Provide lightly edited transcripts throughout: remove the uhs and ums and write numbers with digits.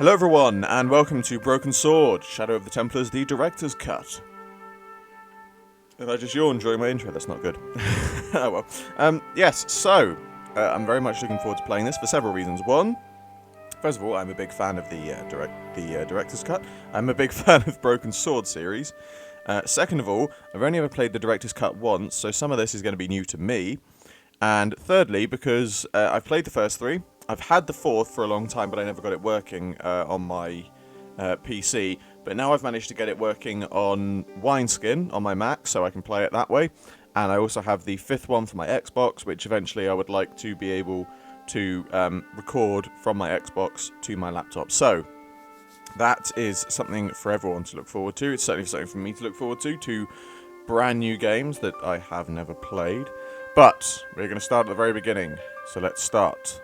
Hello everyone, and welcome to Broken Sword, Shadow of the Templars, the Director's Cut. Did I just yawn during my intro? That's not good. Oh well. Yes, so, I'm very much looking forward to playing this for several reasons. One, first of all, I'm a big fan of the Director's Cut. I'm a big fan of Broken Sword series. Second of all, I've only ever played the Director's Cut once, so some of this is going to be new to me. And thirdly, because I've played the first three, I've had the fourth for a long time, but I never got it working on my PC. But now I've managed to get it working on Wineskin on my Mac, so I can play it that way. And I also have the fifth one for my Xbox, which eventually I would like to be able to record from my Xbox to my laptop. So that is something for everyone to look forward to. It's certainly something for me to look forward to brand new games that I have never played. But we're going to start at the very beginning, so let's start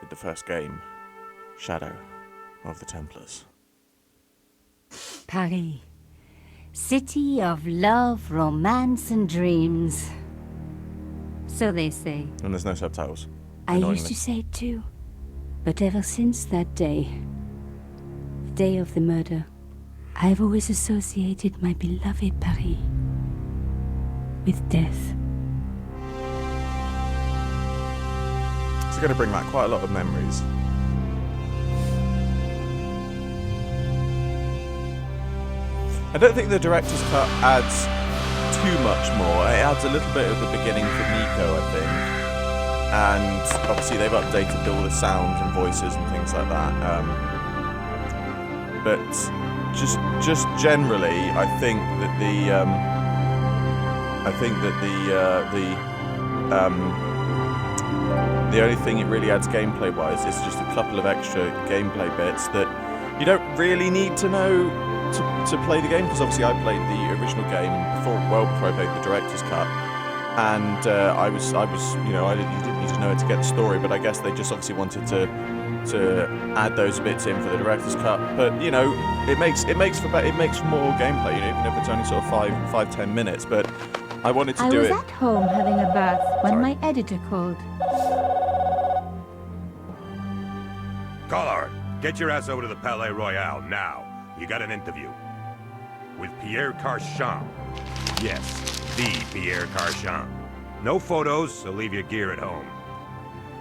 with the first game, Shadow of the Templars. Paris, city of love, romance and dreams. So they say. And there's no subtitles. I used to say it too, but ever since that day, the day of the murder, I've always associated my beloved Paris with death. It's going to bring back quite a lot of memories. I don't think the director's cut adds too much more. It adds a little bit at the beginning for Nico, I think. And obviously they've updated all the sounds and voices and things like that. But just generally, I think that the only thing it really adds gameplay-wise is just a couple of extra gameplay bits that you don't really need to know to play the game, because obviously I played the original game well before I played the director's cut, and I was you didn't need to know it to get the story, but I guess they just obviously wanted to add those bits in for the director's cut. But you know, it makes for more gameplay, you know, even if it's only sort of 5-10 minutes. But I wanted to do it. I was at home having a bath when my editor called. Collard, get your ass over to the Palais Royal now. You got an interview. With Pierre Carchon. Yes, the Pierre Carchon. No photos, so leave your gear at home.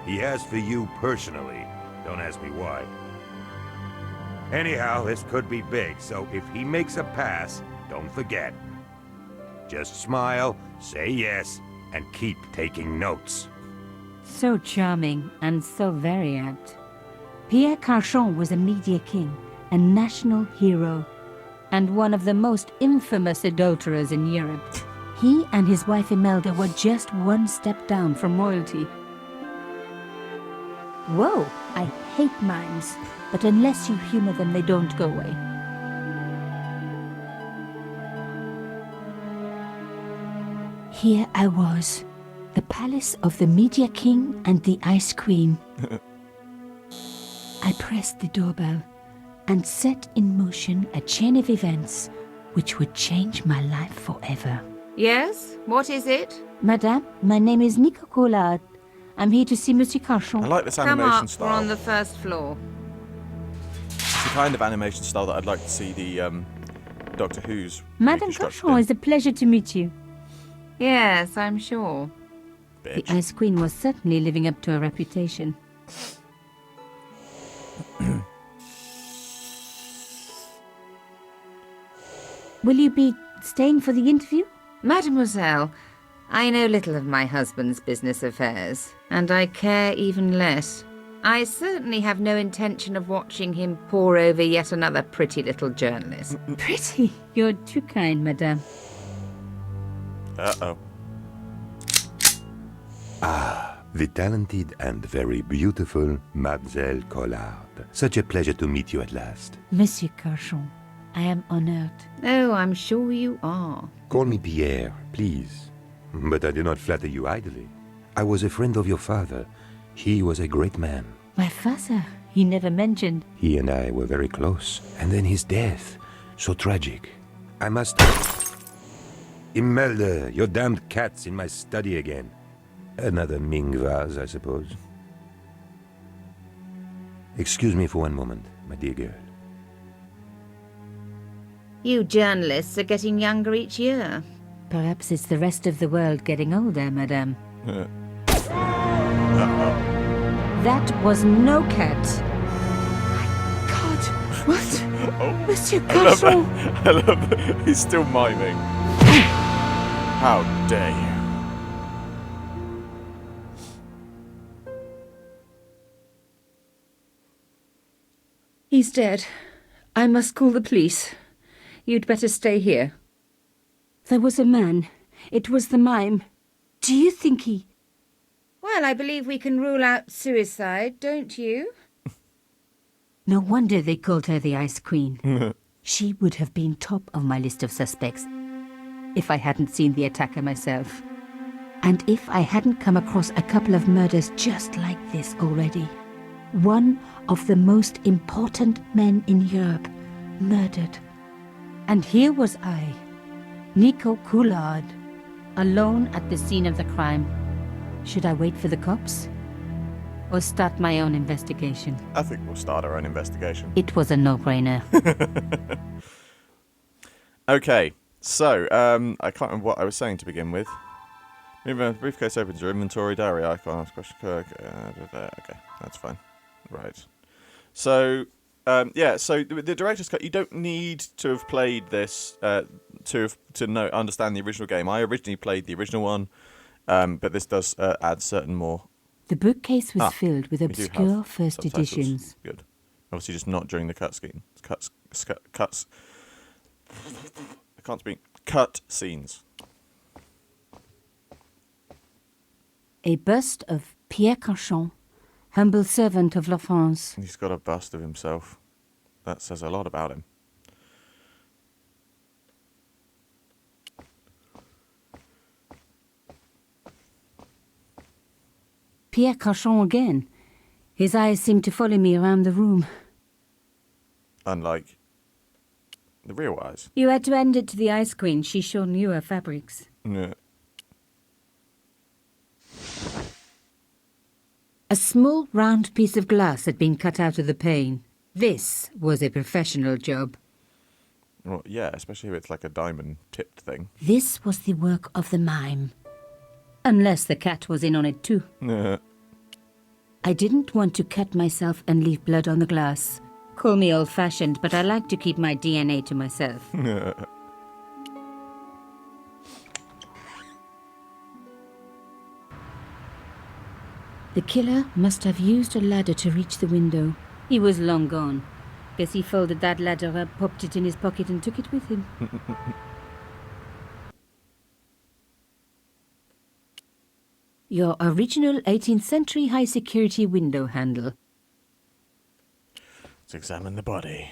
He asked for you personally. Don't ask me why. Anyhow, this could be big, so if he makes a pass, don't forget. Just smile, say yes, and keep taking notes. So charming and so very apt. Pierre Carchon was a media king, a national hero, and one of the most infamous adulterers in Europe. He and his wife Imelda were just one step down from royalty. Whoa, I hate mimes, but unless you humor them, they don't go away. Here I was, the palace of the media king and the ice queen. I pressed the doorbell and set in motion a chain of events which would change my life forever. Yes? What is it? Madame, my name is Nico Collard. I'm here to see Monsieur Carchon. I like this Come animation up, style. we're on the first floor. It's the kind of animation style that I'd like to see the Doctor Who's. Madame reconstructed Carchon, in. it's a pleasure to meet you. Yes, I'm sure. Bitch. The Ice Queen was certainly living up to her reputation. Will you be staying for the interview? Mademoiselle, I know little of my husband's business affairs, and I care even less. I certainly have no intention of watching him pore over yet another pretty little journalist. Pretty. You're too kind, madame. Uh-oh. The talented and very beautiful Mademoiselle Collard. Such a pleasure to meet you at last. Monsieur Carchon, I am honored. Oh, I'm sure you are. Call me Pierre, please. But I do not flatter you idly. I was a friend of your father. He was a great man. My father, he never mentioned. He and I were very close. And then his death. So tragic. I must... Imelda, your damned cat's in my study again. Another Ming vase, I suppose. Excuse me for one moment. my dear girl. You journalists are getting younger each year. Perhaps it's the rest of the world getting older, madame. That was no cat. God, what? Oh, Monsieur I love Carchon! that. I love that. He's still miming. How dare you? He's dead. I must call the police. You'd better stay here. There was a man. It was the mime. Do you think he... Well, I believe we can rule out suicide, don't you? No wonder they called her the Ice Queen. She would have been top of my list of suspects if I hadn't seen the attacker myself. And if I hadn't come across a couple of murders just like this already. One of the most important men in Europe murdered. And here was I, Nico Coulard, alone at the scene of the crime. Should I wait for the cops? Or start my own investigation? I think we'll start our own investigation. It was a no-brainer. Okay, so, I can't remember what I was saying to begin with. Moving on, the briefcase opens your inventory, diary icon, ask question, okay, that's fine. Right. So, yeah, so the director's cut, you don't need to have played this to understand the original game. I originally played the original one, but this does add certain more. The bookcase was filled with we do obscure have first subtitles. editions. Good. Obviously just not during the cuts. I can't speak. Cut scenes. A bust of Pierre Carchon, humble servant of La France. He's got a bust of himself. That says a lot about him. Pierre Carchon again. His eyes seemed to follow me around the room. Unlike the real eyes. You had to end it to the Ice Queen. She sure knew her fabrics. Yeah. A small round piece of glass had been cut out of the pane. This was a professional job. Well, yeah, especially if it's like a diamond-tipped thing. This was the work of the mime. Unless the cat was in on it too. I didn't want to cut myself and leave blood on the glass. Call me old-fashioned, but I like to keep my DNA to myself. The killer must have used a ladder to reach the window. He was long gone. Guess he folded that ladder up, popped it in his pocket and took it with him. Your original 18th century high-security window handle. Let's examine the body.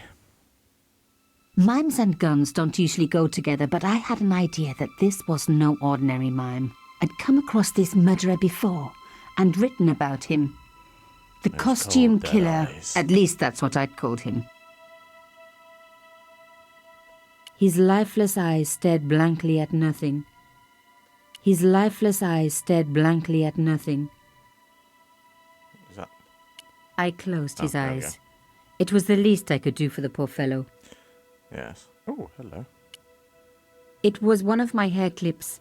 Mimes and guns don't usually go together, but I had an idea that this was no ordinary mime. I'd come across this murderer before and written about him. The Those costume cold, dead killer, eyes. at least that's what I'd called him. His lifeless eyes stared blankly at nothing. His lifeless eyes stared blankly at nothing. Is that... I closed his there we eyes. It was the least I could do for the poor fellow. Yes. Oh, hello. It was one of my hair clips.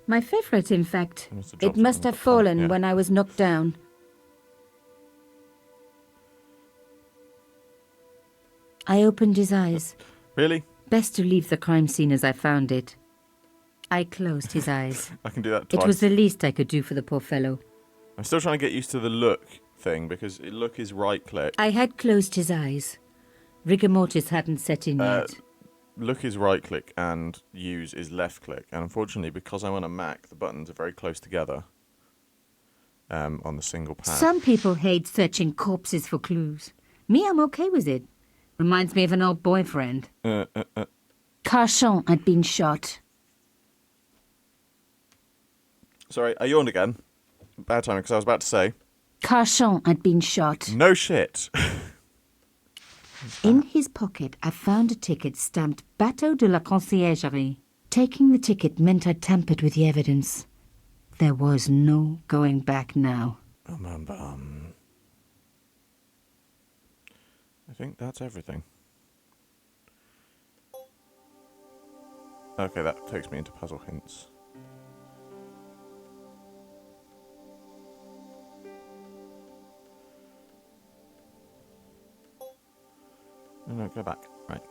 My favorite, in fact. Must have It dropped must it on have the floor, fallen yeah. when I was knocked down. I opened his eyes. Really? Best to leave the crime scene as I found it. I closed his eyes. I can do that twice. It was the least I could do for the poor fellow. I'm still trying to get used to the look thing, because look is right-click. I had closed his eyes. Rigor mortis hadn't set in yet. Look is right-click and use is left-click. And unfortunately, because I'm on a Mac, the buttons are very close together on the single pad. Some people hate searching corpses for clues. Me, I'm okay with it. Reminds me of an old boyfriend. Carchon had been shot. Sorry, I yawned again. Bad timing, because I was about to say... Carchon had been shot. No shit. In his pocket, I found a ticket stamped Bateau de la Conciergerie. Taking the ticket meant I tampered with the evidence. There was no going back now. Bum, bum, bum. think that's everything. Okay, that takes me into puzzle hints. No, go back. Right.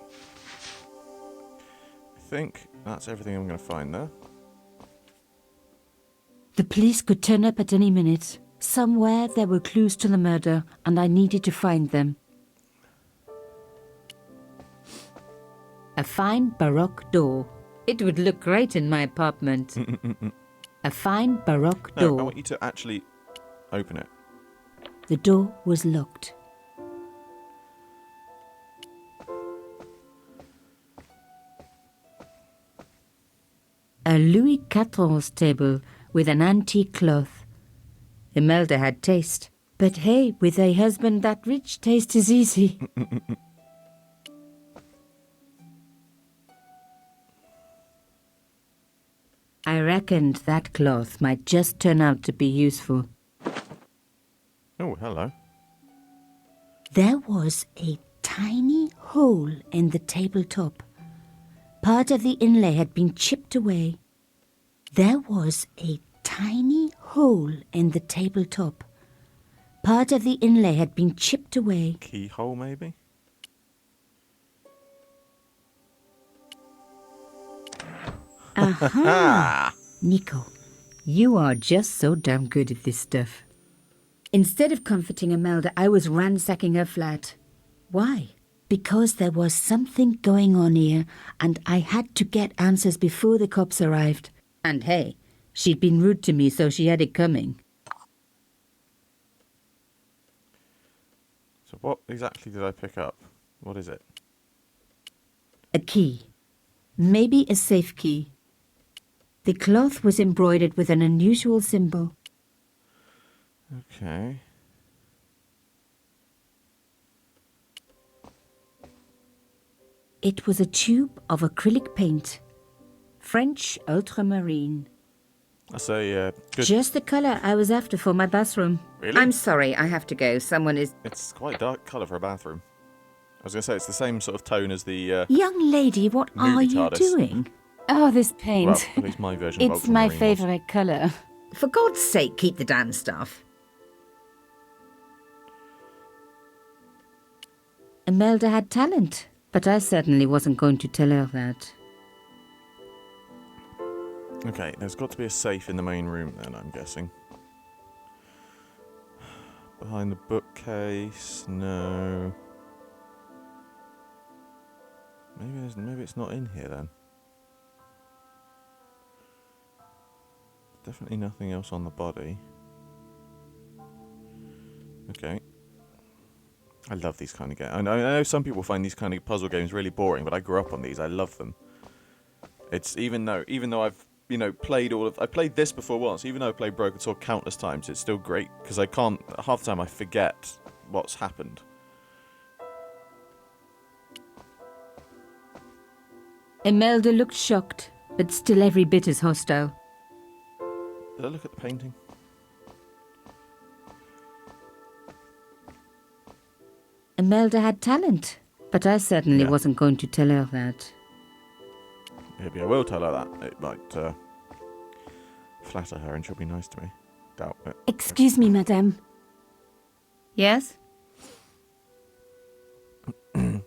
I think that's everything I'm going to find there. The police could turn up at any minute. Somewhere there were clues to the murder, and I needed to find them. A fine Baroque door. It would look great in my apartment. A fine Baroque door. No, I want you to actually open it. The door was locked. A Louis XIV table with an antique cloth. Imelda had taste. But hey, with a husband that rich, taste is easy. I reckoned that cloth might just turn out to be useful. Oh, hello. There was a tiny hole in the tabletop. Part of the inlay had been chipped away. There was a tiny hole in the tabletop. Part of the inlay had been chipped away. Keyhole, maybe? Aha! Nico, you are just so damn good at this stuff. Instead of comforting Imelda, I was ransacking her flat. Why? Because there was something going on here, and I had to get answers before the cops arrived. And hey, she'd been rude to me, so she had it coming. So what exactly did I pick up? What is it? A key. Maybe a safe key. The cloth was embroidered with an unusual symbol. Okay. It was a tube of acrylic paint. French ultramarine. That's a good... Just the colour I was after for my bathroom. Really? I'm sorry, I have to go. Someone is... It's quite a dark colour for a bathroom. I was going to say, it's the same sort of tone as the... Young lady, what are movie you TARDIS. doing? Oh, this paint. Well, at least my version of It's my ultramarine was. favourite colour. For God's sake, keep the damn stuff. Imelda had talent, but I certainly wasn't going to tell her that. Okay, there's got to be a safe in the main room then, I'm guessing. Behind the bookcase, no. Maybe it's not in here then. Definitely nothing else on the body. Okay. I love these kind of games. I know some people find these kind of puzzle games really boring, but I grew up on these. I love them. It's even though I've I played this before once. Even though I played Broken Sword countless times, it's still great because I can't. Half the time I forget what's happened. Imelda looked shocked, but still every bit as hostile. Did I look at the painting? Imelda had talent, but I certainly wasn't going to tell her that. Maybe I will tell her that. It might flatter her and she'll be nice to me. Doubt it. Excuse me, madame. Yes? I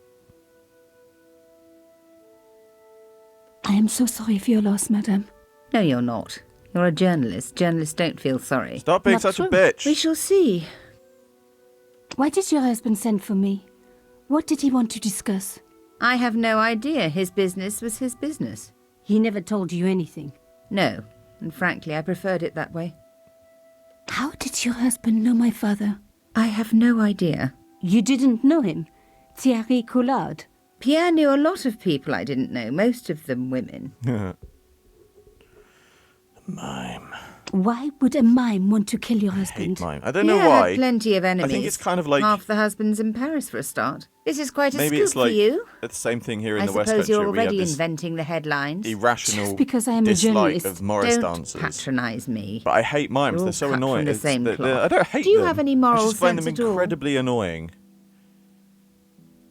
am so sorry for your loss, madame. No, you're not. You're a journalist. Journalists don't feel sorry. Stop being Not such a true. bitch. We shall see. Why did your husband send for me? What did he want to discuss? I have no idea. His business was his business. He never told you anything. No, and frankly, I preferred it that way. How did your husband know my father? I have no idea. You didn't know him? Thierry Collard? Pierre knew a lot of people I didn't know, most of them women. Mime. Why would a mime want to kill your I hate husband? Mime. I don't know Pierre why. had plenty of enemies. I think it's kind of like... Half the husbands in Paris for a start. This is quite a Maybe scoop it's like for you. it's the same thing here in I the West suppose Country. you're We have already this inventing the headlines. irrational Just because I am a dislike journalist. of Morris Don't dancers. patronise me. But I hate mimes. You're They're all so cut annoying. from the same I cloth. don't hate them. Do you have any moral I just find sense them at all? incredibly annoying.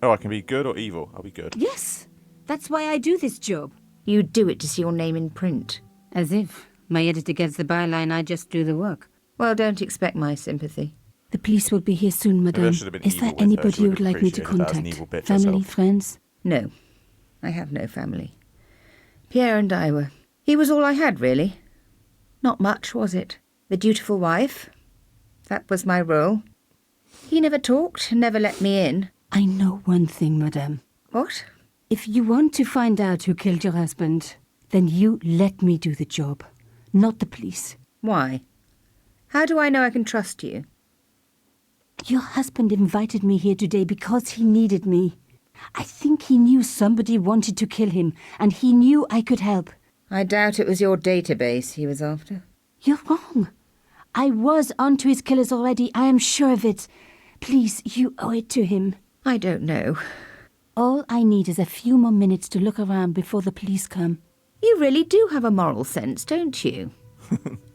Oh, I can be good or evil. I'll be good. Yes, that's why I do this job. You do it to see your name in print. As if my editor gets the byline, I just do the work. Well, don't expect my sympathy. The police will be here soon, Maybe I madame. should have been Is evil there with her. anybody She you would would have like me to appreciated that as an contact? evil bitch Family, herself. friends? No, I have no family. Pierre and I were... He was all I had, really. Not much, was it? The dutiful wife. That was my role. He never talked, never let me in. I know one thing, madame. What? If you want to find out who killed your husband, then you let me do the job, not the police. Why? How do I know I can trust you? Your husband invited me here today because he needed me. I think he knew somebody wanted to kill him, and he knew I could help. I doubt it was your database he was after. You're wrong. I was onto his killers already, I am sure of it. Please, you owe it to him. I don't know. All I need is a few more minutes to look around before the police come. You really do have a moral sense, don't you?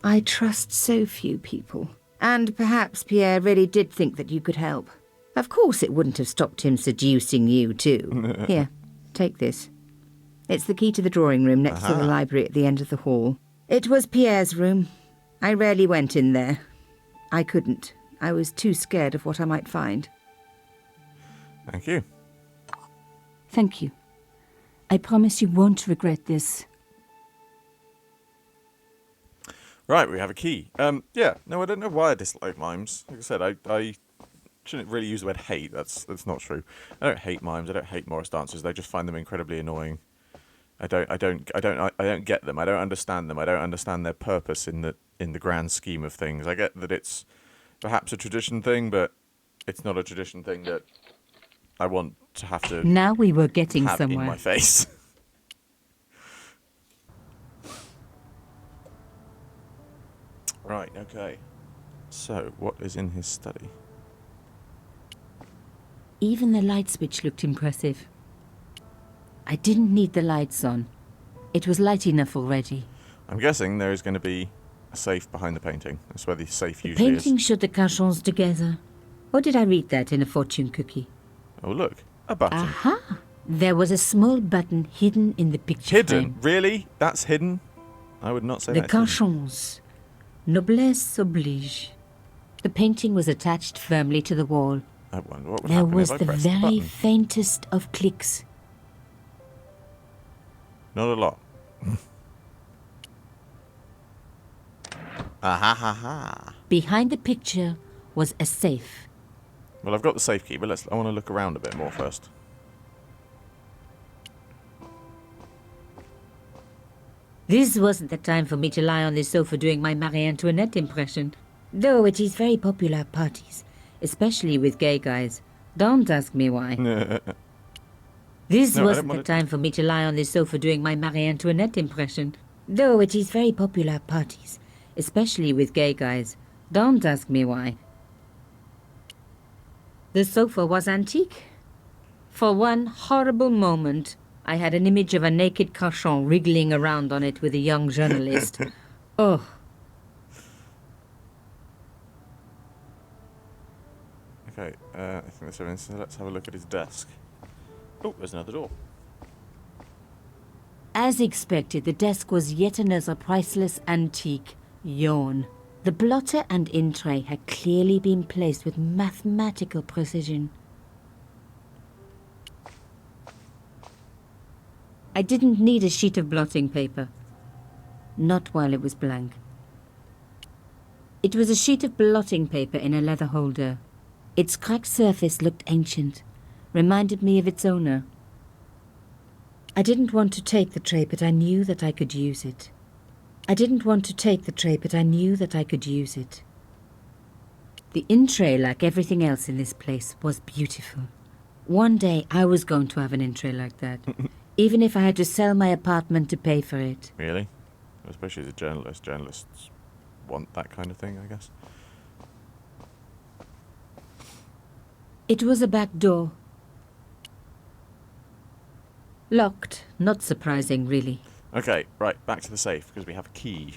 I trust so few people. And perhaps Pierre really did think that you could help. Of course it wouldn't have stopped him seducing you, too. Here, take this. It's the key to the drawing room next to the library at the end of the hall. It was Pierre's room. I rarely went in there. I couldn't. I was too scared of what I might find. Thank you. Thank you. I promise you won't regret this. Right, we have a key. Yeah, no, I don't know why I dislike Mimes. Like I said, I shouldn't really use the word hate. That's not true. I don't hate Mimes. I don't hate Morris dancers. I just find them incredibly annoying. I don't get them. I don't understand them. I don't understand their purpose in the grand scheme of things. I get that it's perhaps a tradition thing, but it's not a tradition thing that I want to have to Now we were getting have somewhere. in my face. Right, okay. So, what is in his study? Even the light switch looked impressive. I didn't need the lights on. It was light enough already. I'm guessing there is going to be a safe behind the painting. That's where the safe The usually painting is. showed the cachons together. Or did I read that in a fortune cookie? Oh, look. A button. Aha! There was a small button hidden in the picture Hidden? frame. Really? That's hidden? I would not say The that's hidden. cachons. Noblesse oblige. The painting was attached firmly to the wall. I wonder what would There happen was if I the pressed very button. faintest of clicks. Not a lot. Ah ha ha ha. Behind the picture was a safe. Well, I've got the safe key, but I want to look around a bit more first. This wasn't the time for me to lie on the sofa doing my Marie Antoinette impression. Though it is very popular at parties, especially with gay guys. Don't ask me why. This No, I wasn't don't the time for me to lie on the sofa doing my Marie Antoinette impression. Though it is very popular at parties, especially with gay guys. Don't ask me why. The sofa was antique. For one horrible moment, I had an image of a naked cochon wriggling around on it with a young journalist. Oh. Okay, I think that's everything. So let's have a look at his desk. Oh, there's another door. As expected, the desk was yet another priceless antique. Yawn. The blotter and in tray had clearly been placed with mathematical precision. I didn't need a sheet of blotting paper. Not while it was blank. It was a sheet of blotting paper in a leather holder. Its cracked surface looked ancient, reminded me of its owner. I didn't want to take the tray, but I knew that I could use it. I didn't want to take the tray, but I knew that I could use it. The in-tray, like everything else in this place, was beautiful. One day I was going to have an in-tray like that, even if I had to sell my apartment to pay for it. Really? Especially as a journalist. Journalists want that kind of thing, I guess. It was a back door. Locked. Not surprising, really. Okay, right, back to the safe, because we have a key.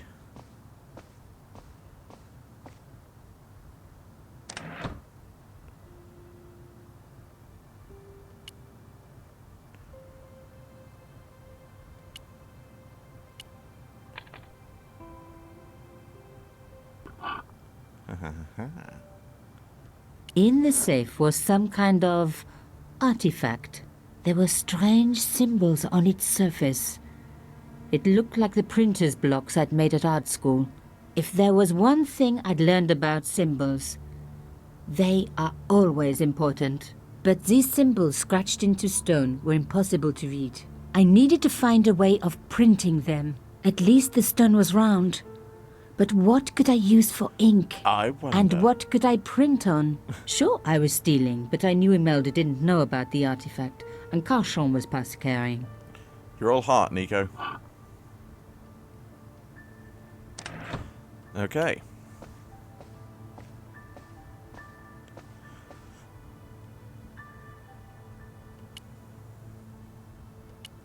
In the safe was some kind of artifact. There were strange symbols on its surface. It looked like the printer's blocks I'd made at art school. If there was one thing I'd learned about symbols, they are always important. But these symbols scratched into stone were impossible to read. I needed to find a way of printing them. At least the stone was round. But what could I use for ink? I wonder. And what could I print on? Sure, I was stealing, but I knew Imelda didn't know about the artifact, and Carchon was past caring. You're all heart, Nico. Okay.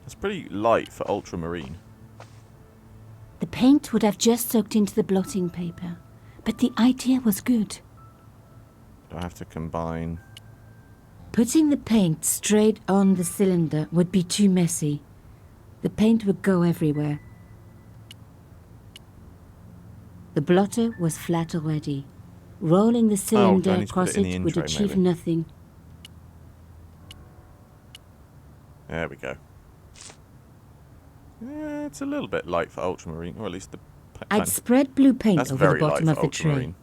It's pretty light for ultramarine. The paint would have just soaked into the blotting paper, but the idea was good. Do I have to combine? Putting the paint straight on the cylinder would be too messy. The paint would go everywhere. The blotter was flat already. Rolling the cylinder across it would achieve nothing. There we go. Yeah, it's a little bit light for ultramarine, or at least the... I'd spread blue paint That's over the very light bottom for of the ultramarine. tray.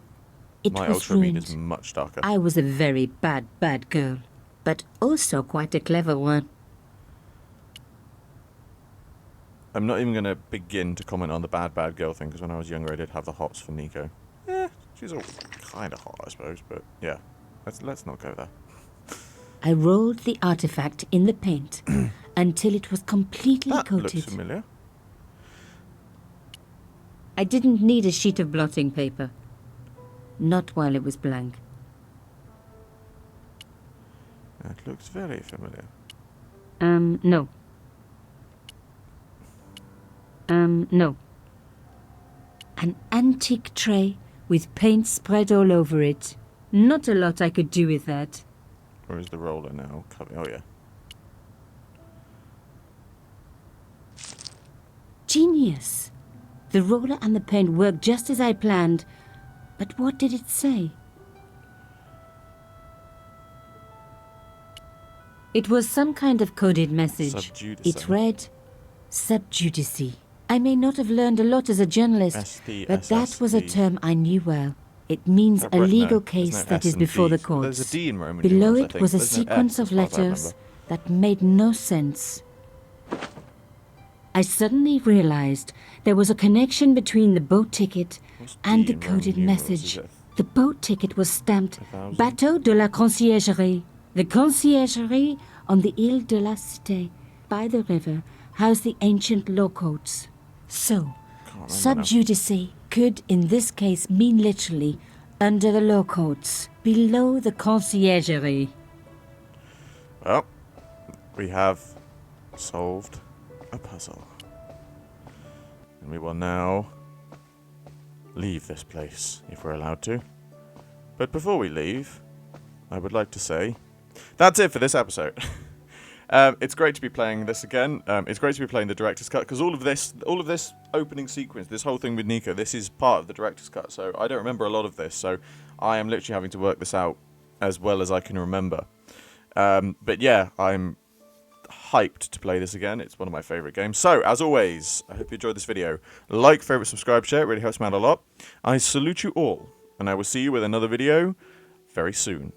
It My was ultramarine ruined. is much darker. I was a very bad girl, but also quite a clever one. I'm not even going to begin to comment on the bad girl thing, because when I was younger I did have the hots for Nico. She's all kind of hot, I suppose, but yeah. Let's not go there. I rolled the artifact in the paint until it was completely That coated. looks familiar. I didn't need a sheet of blotting paper. Not while it was blank. That looks very familiar. No. No. An antique tray with paint spread all over it. Not a lot I could do with that. Where is the roller now? Oh, yeah. Genius! The roller and the paint worked just as I planned. But what did it say? It was some kind of coded message. Subjudice. It read, subjudice. I may not have learned a lot as a journalist, but that was a term I knew well. It means a legal case that is before the courts. There's a D in Roman Below numerals, it was a There's an sequence S, of as far as I letters remember. that made no sense. I suddenly realized there was a connection between the boat ticket What's and D the in Roman coded numerals? message. Is it The boat ticket was stamped 1,000? Bateau de la Conciergerie. The conciergerie on the Ile de la Cité, by the river, housed the ancient law courts. So, Can't remember now. subjudice could in this case mean literally under the law courts, below the conciergerie. Well, we have solved a puzzle. And we will now leave this place, if we're allowed to. But before we leave, I would like to say, that's it for this episode. It's great to be playing this again. It's great to be playing the director's cut, because all of this opening sequence, this whole thing with Nico, this is part of the director's cut, so I don't remember a lot of this, so I am literally having to work this out as well as I can remember. But yeah, I'm hyped to play this again. It's one of my favourite games. So, as always, I hope you enjoyed this video. Like, favourite, subscribe, share, it really helps me out a lot. I salute you all, and I will see you with another video very soon.